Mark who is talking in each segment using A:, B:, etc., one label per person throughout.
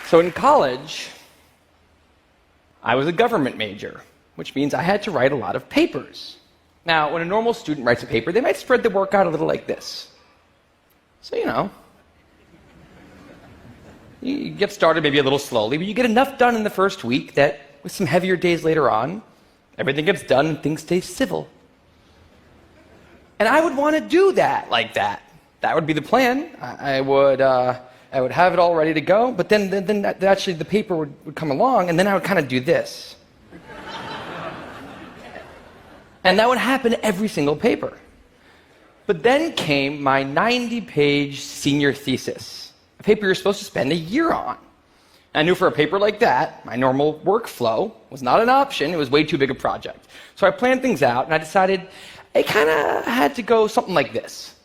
A: So in college, I was a government major, which means I had to write a lot of papers. Now, when a normal student writes a paper, they might spread the work out a little like this. So, you get started maybe a little slowly, but you get enough done in the first week that with some heavier days later on, everything gets done and things stay civil. And I would want to do that like that. That would be the plan. I would have it all ready to go, but then actually the paper would come along, and then I would kind of do this. And that would happen every single paper. But then came my 90-page senior thesis, a paper you're supposed to spend a year on. I knew for a paper like that, my normal workflow was not an option. It was way too big a project. So I planned things out, and I decided it kind of had to go something like this.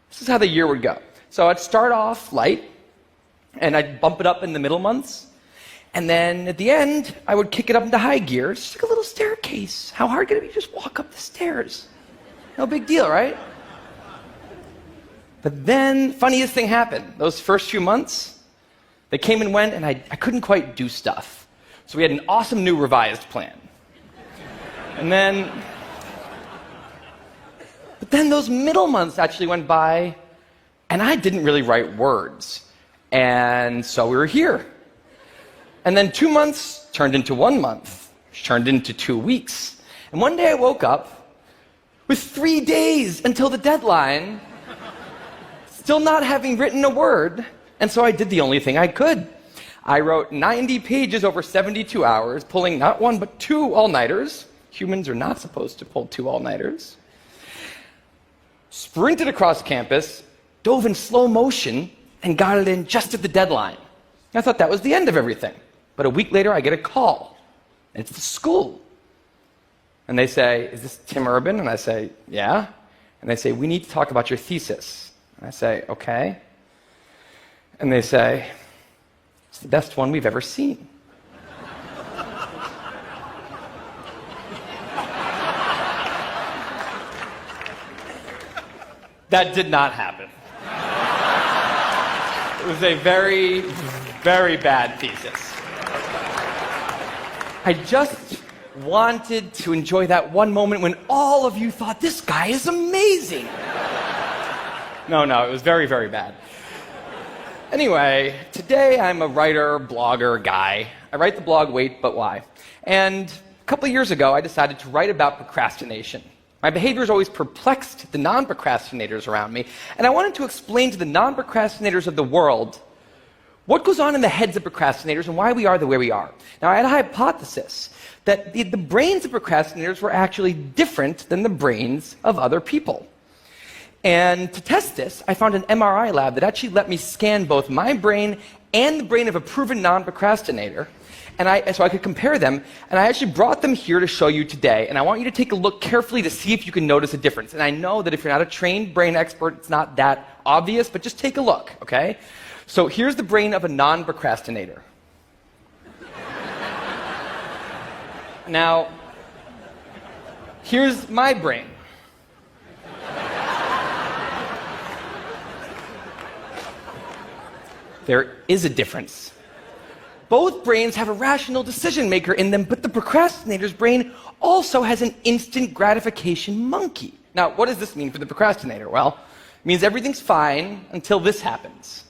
A: This is how the year would go. So I'd start off light, and I'd bump it up in the middle months. And then at the end, I would kick it up into high gear. It's just like a little staircase. How hard could it be to just walk up the stairs? No big deal, right? But then, funniest thing happened. Those first few months, they came and went, and I couldn't quite do stuff. So we had an awesome new revised plan. But then those middle months actually went by, and I didn't really write words. And so we were here. And then 2 months turned into 1 month, which turned into 2 weeks. And one day I woke up with 3 days until the deadline, still not having written a word, and so I did the only thing I could. I wrote 90 pages over 72 hours, pulling not one but 2 all-nighters. Humans are not supposed to pull 2 all-nighters. Sprinted across campus, dove in slow motion, and got it in just at the deadline. I thought that was the end of everything. But a week later, I get a call. It's the school. And they say, "Is this Tim Urban?" And I say, "Yeah." And they say, "We need to talk about your thesis." And I say, "Okay." And they say, "It's the best one we've ever seen." That did not happen. It was a very, very bad thesis. I just wanted to enjoy that one moment when all of you thought, "This guy is amazing." No, it was very, very bad. Anyway, today I'm a writer, blogger guy. I write the blog Wait, But Why? And a couple of years ago, I decided to write about procrastination. My behavior has always perplexed the non-procrastinators around me, and I wanted to explain to the non-procrastinators of the world what goes on in the heads of procrastinators and why we are the way we are. Now, I had a hypothesis that the brains of procrastinators were actually different than the brains of other people. And to test this, I found an MRI lab that actually let me scan both my brain and the brain of a proven non-procrastinator, so I could compare them, and I actually brought them here to show you today, and I want you to take a look carefully to see if you can notice a difference. And I know that if you're not a trained brain expert, it's not that obvious, but just take a look, okay? So here's the brain of a non-procrastinator. Now, here's my brain. There is a difference. Both brains have a rational decision maker in them, but the procrastinator's brain also has an instant gratification monkey. Now, what does this mean for the procrastinator? Well, it means everything's fine until this happens.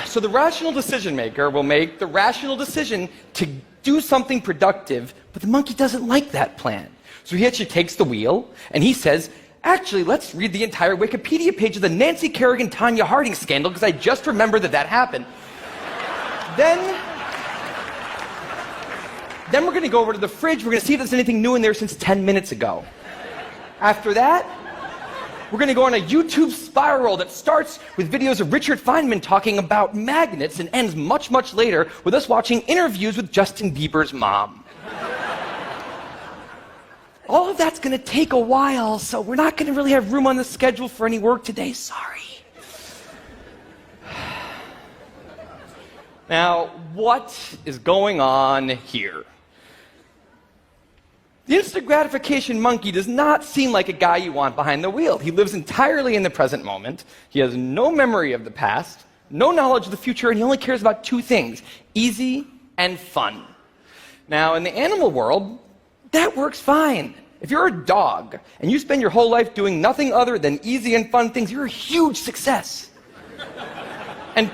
A: So the rational decision maker will make the rational decision to do something productive, but the monkey doesn't like that plan. So he actually takes the wheel, and he says, "Actually, let's read the entire Wikipedia page of the Nancy Kerrigan-Tanya Harding scandal, because I just remembered that happened." Then we're going to go over to the fridge. We're going to see if there's anything new in there since 10 minutes ago. After that, we're going to go on a YouTube spiral that starts with videos of Richard Feynman talking about magnets and ends much, much later with us watching interviews with Justin Bieber's mom. All of that's going to take a while, so we're not going to really have room on the schedule for any work today. Sorry. Now, what is going on here? The instant gratification monkey does not seem like a guy you want behind the wheel. He lives entirely in the present moment. He has no memory of the past, no knowledge of the future, and he only cares about two things: easy and fun. Now, in the animal world, that works fine. If you're a dog and you spend your whole life doing nothing other than easy and fun things, you're a huge success. And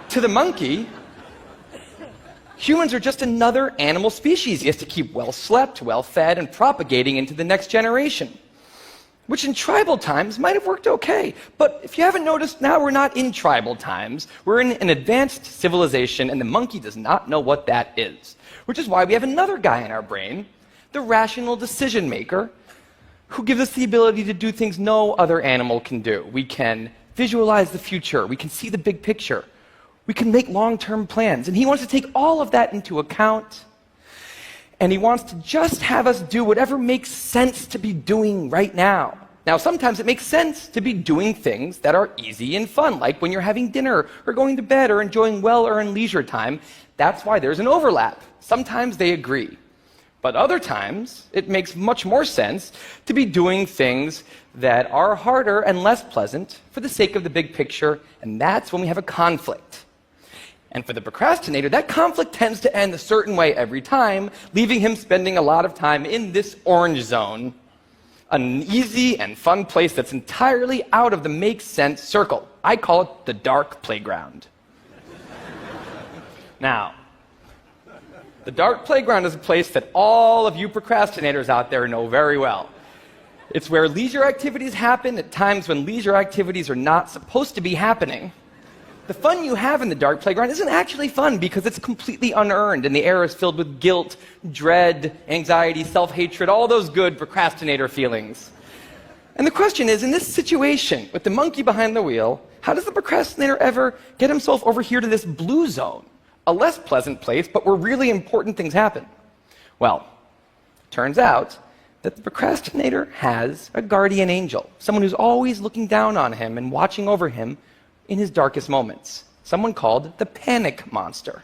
A: to the monkey, humans are just another animal species he has to keep well slept, well fed, and propagating into the next generation. Which in tribal times might have worked okay. But if you haven't noticed, now we're not in tribal times. We're in an advanced civilization, and the monkey does not know what that is. Which is why we have another guy in our brain, the rational decision maker, who gives us the ability to do things no other animal can do. We can visualize the future. We can see the big picture. We can make long-term plans. And he wants to take all of that into account. And he wants to just have us do whatever makes sense to be doing right now. Now, sometimes it makes sense to be doing things that are easy and fun, like when you're having dinner or going to bed or enjoying well-earned leisure time. That's why there's an overlap. Sometimes they agree. But other times, it makes much more sense to be doing things that are harder and less pleasant for the sake of the big picture, and that's when we have a conflict. And for the procrastinator, that conflict tends to end a certain way every time, leaving him spending a lot of time in this orange zone, an easy and fun place that's entirely out of the makes sense circle. I call it the dark playground. Now, the dark playground is a place that all of you procrastinators out there know very well. It's where leisure activities happen at times when leisure activities are not supposed to be happening. The fun you have in the dark playground isn't actually fun because it's completely unearned and the air is filled with guilt, dread, anxiety, self-hatred, all those good procrastinator feelings. And the question is, in this situation, with the monkey behind the wheel, how does the procrastinator ever get himself over here to this blue zone? A less pleasant place, but where really important things happen. Well, turns out that the procrastinator has a guardian angel, someone who's always looking down on him and watching over him in his darkest moments, someone called the panic monster.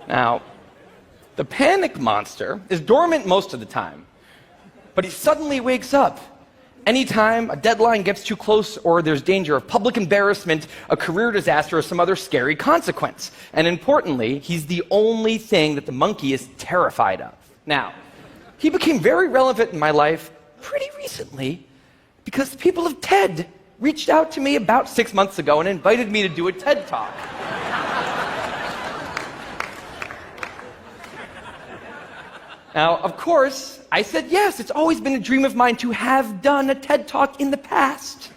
A: Now, the panic monster is dormant most of the time, but he suddenly wakes up anytime a deadline gets too close or there's danger of public embarrassment, a career disaster, or some other scary consequence. And importantly, he's the only thing that the monkey is terrified of. Now, he became very relevant in my life pretty recently because the people of TED reached out to me about 6 months ago and invited me to do a TED Talk. Now, of course, I said yes. It's always been a dream of mine to have done a TED Talk in the past.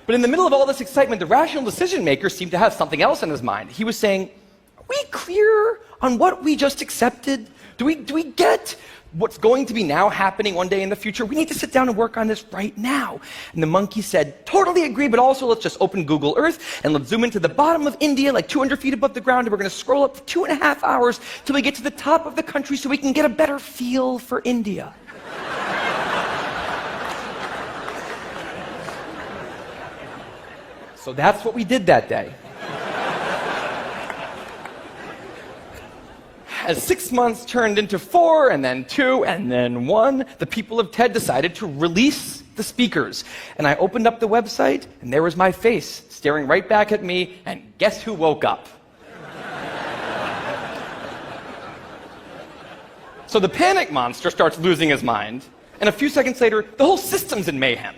A: But in the middle of all this excitement, the rational decision maker seemed to have something else in his mind. He was saying, are we clear on what we just accepted? Do we get what's going to be now happening one day in the future? We need to sit down and work on this right now. And the monkey said, totally agree, but also let's just open Google Earth and let's zoom into the bottom of India, like 200 feet above the ground, and we're going to scroll up for 2.5 hours till we get to the top of the country so we can get a better feel for India. So that's what we did that day. As 6 months turned into 4, and then 2, and then 1, the people of TED decided to release the speakers. And I opened up the website, and there was my face staring right back at me, and guess who woke up? So the panic monster starts losing his mind, and a few seconds later, the whole system's in mayhem.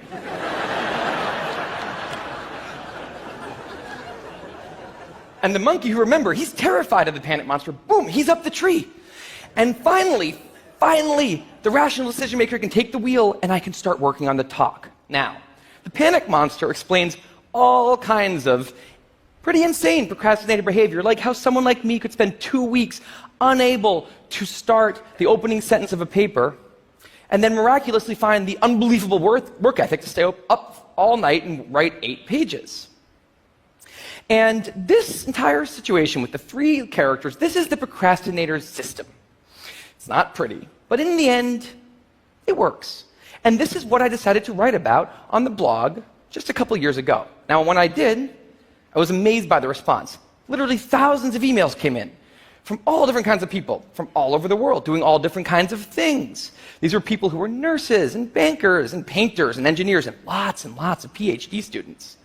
A: And the monkey, who, remember, he's terrified of the panic monster, boom, he's up the tree. And finally, the rational decision maker can take the wheel and I can start working on the talk. Now, the panic monster explains all kinds of pretty insane procrastinator behavior, like how someone like me could spend 2 weeks unable to start the opening sentence of a paper and then miraculously find the unbelievable work ethic to stay up all night and write 8 pages. And this entire situation with the 3 characters, this is the procrastinator's system. It's not pretty, but in the end, it works. And this is what I decided to write about on the blog just a couple years ago. Now, when I did, I was amazed by the response. Literally thousands of emails came in from all different kinds of people, from all over the world, doing all different kinds of things. These were people who were nurses and bankers and painters and engineers and lots of PhD students.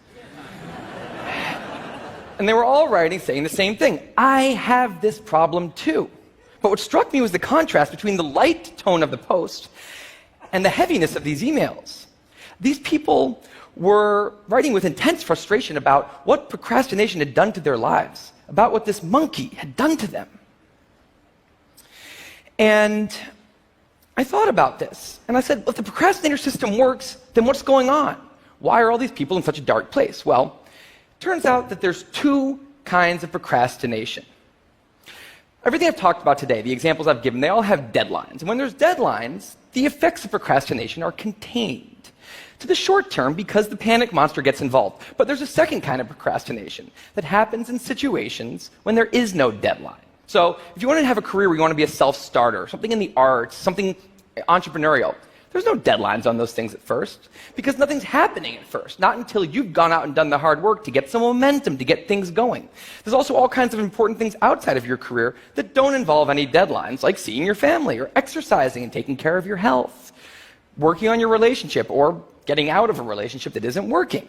A: And they were all writing saying the same thing. I have this problem too. But what struck me was the contrast between the light tone of the post and the heaviness of these emails. These people were writing with intense frustration about what procrastination had done to their lives, about what this monkey had done to them. And I thought about this, and I said, well, if the procrastinator system works, then what's going on? Why are all these people in such a dark place? Well, it turns out that there's two kinds of procrastination. Everything I've talked about today, the examples I've given, they all have deadlines. And when there's deadlines, the effects of procrastination are contained to the short term because the panic monster gets involved. But there's a second kind of procrastination that happens in situations when there is no deadline. So if you want to have a career where you want to be a self-starter, something in the arts, something entrepreneurial, there's no deadlines on those things at first because nothing's happening at first, not until you've gone out and done the hard work to get some momentum, to get things going. There's also all kinds of important things outside of your career that don't involve any deadlines, like seeing your family or exercising and taking care of your health, working on your relationship, or getting out of a relationship that isn't working.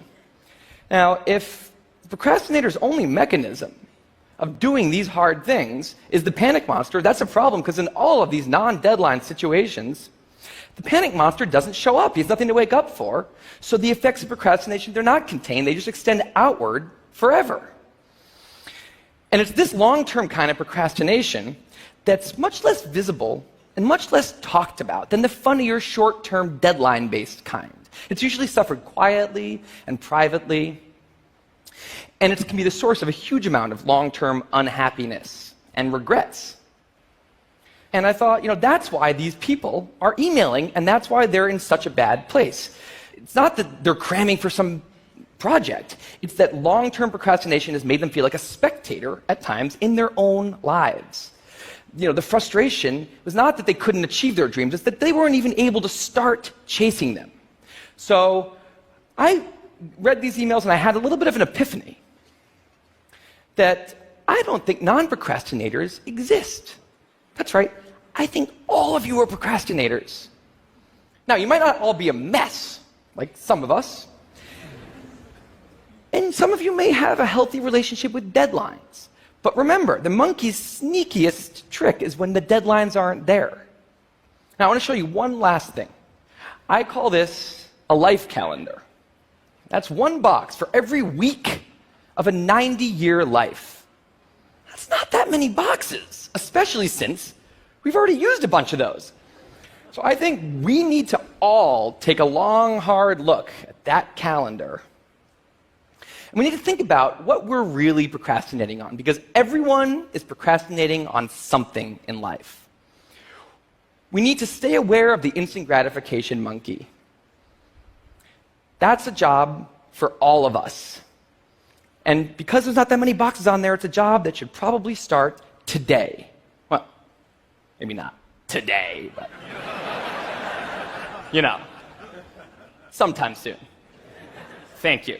A: Now, if the procrastinator's only mechanism of doing these hard things is the panic monster, that's a problem because in all of these non-deadline situations, the panic monster doesn't show up. He has nothing to wake up for. So the effects of procrastination, they're not contained. They just extend outward forever. And it's this long-term kind of procrastination that's much less visible and much less talked about than the funnier, short-term, deadline-based kind. It's usually suffered quietly and privately, and it can be the source of a huge amount of long-term unhappiness and regrets. And I thought, that's why these people are emailing, and that's why they're in such a bad place. It's not that they're cramming for some project. It's that long-term procrastination has made them feel like a spectator at times in their own lives. The frustration was not that they couldn't achieve their dreams, it's that they weren't even able to start chasing them. So I read these emails and I had a little bit of an epiphany that I don't think non-procrastinators exist. That's right. I think all of you are procrastinators. Now, you might not all be a mess, like some of us. And some of you may have a healthy relationship with deadlines. But remember, the monkey's sneakiest trick is when the deadlines aren't there. Now, I want to show you one last thing. I call this a life calendar. That's one box for every week of a 90-year life. That's not that many boxes, especially since we've already used a bunch of those. So I think we need to all take a long, hard look at that calendar. And we need to think about what we're really procrastinating on, because everyone is procrastinating on something in life. We need to stay aware of the instant gratification monkey. That's a job for all of us. And because there's not that many boxes on there, it's a job that should probably start today. Well, maybe not today, but sometime soon. Thank you.